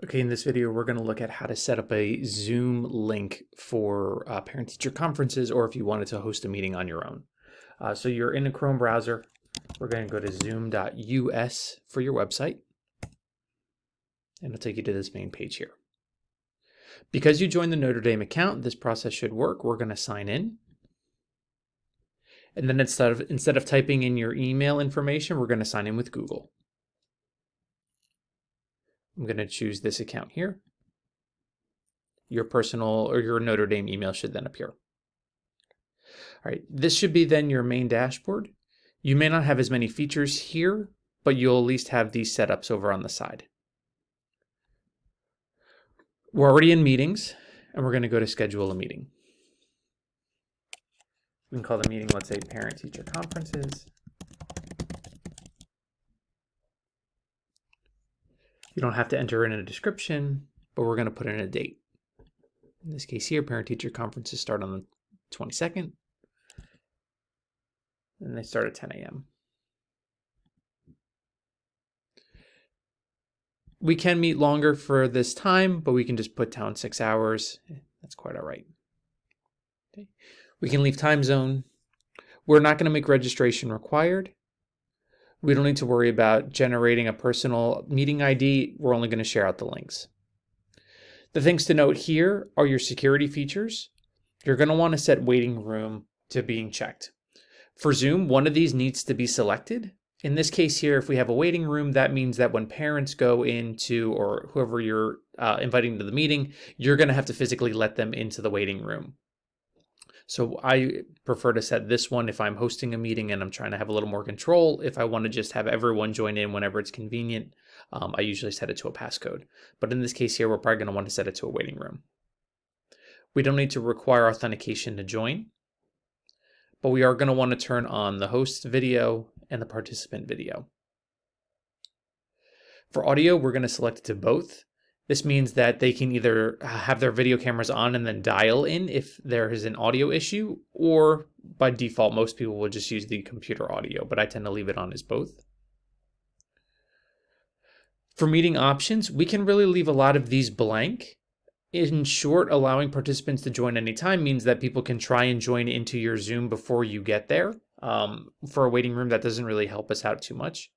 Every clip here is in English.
Okay, in this video, we're going to look at how to set up a Zoom link for parent-teacher conferences, or if you wanted to host a meeting on your own. So you're in a Chrome browser. We're going to go to zoom.us for your website, and it'll take you to this main page here. Because you joined the Notre Dame account, this process should work. We're going to sign in. And then instead of typing in your email information, we're going to sign in with Google. I'm going to choose this account here. Your personal or your Notre Dame email should then appear. All right, this should be then your main dashboard. You may not have as many features here, but you'll at least have these setups over on the side. We're already in meetings, and we're going to go to schedule a meeting. We can call the meeting, let's say, parent-teacher conferences. You don't have to enter in a description, but we're going to put in a date. In this case here, parent-teacher conferences start on the 22nd, and they start at 10 a.m. We can meet longer for this time, but we can just put down 6 hours. That's quite all right. Okay. We can leave time zone. We're not going to make registration required. We don't need to worry about generating a personal meeting ID. We're only going to share out the links. The things to note here are your security features. You're going to want to set waiting room to being checked. For Zoom, one of these needs to be selected. In this case here, if we have a waiting room, that means that when parents go into, or whoever you're inviting to the meeting, you're going to have to physically let them into the waiting room. So I prefer to set this one if I'm hosting a meeting and I'm trying to have a little more control. If I want to just have everyone join in whenever it's convenient, I usually set it to a passcode. But in this case here, we're probably going to want to set it to a waiting room. We don't need to require authentication to join, but we are going to want to turn on the host video and the participant video. For audio, we're going to select it to both. This means that they can either have their video cameras on and then dial in if there is an audio issue, or by default, most people will just use the computer audio, but I tend to leave it on as both. For meeting options, we can really leave a lot of these blank. In short, allowing participants to join anytime means that people can try and join into your Zoom before you get there. For a waiting room, that doesn't really help us out too much.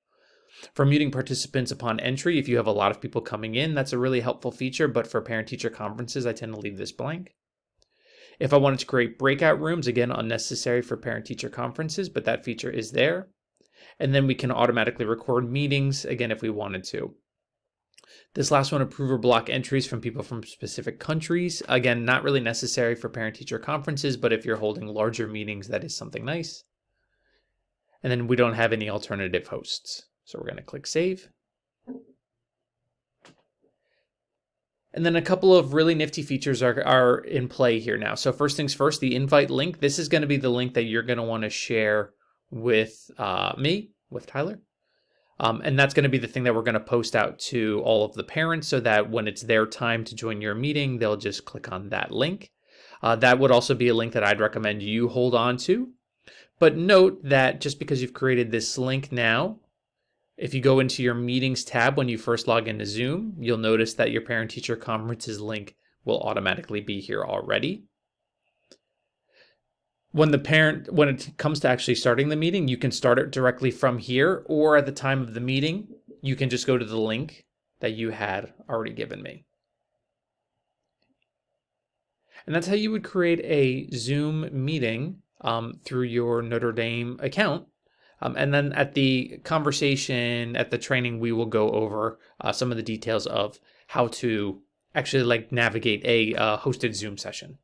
For muting participants upon entry, if you have a lot of people coming in, that's a really helpful feature, but for parent-teacher conferences, I tend to leave this blank. If I wanted to create breakout rooms, again, unnecessary for parent-teacher conferences, but that feature is there. And then we can automatically record meetings, again, if we wanted to. This last one, approve or block entries from people from specific countries. Again, not really necessary for parent-teacher conferences, but if you're holding larger meetings, that is something nice. And then we don't have any alternative hosts. So we're going to click Save. And then a couple of really nifty features are in play here now. So first things first, the invite link. This is going to be the link that you're going to want to share with me, with Tyler. And that's going to be the thing that we're going to post out to all of the parents so that when it's their time to join your meeting, they'll just click on that link. That would also be a link that I'd recommend you hold on to. But note that just because you've created this link now, if you go into your meetings tab when you first log into Zoom, you'll notice that your parent-teacher conferences link will automatically be here already. When it comes to actually starting the meeting, you can start it directly from here, or at the time of the meeting, you can just go to the link that you had already given me. And that's how you would create a Zoom meeting through your Notre Dame account. And then at the conversation, at the training, we will go over some of the details of how to actually navigate a hosted Zoom session.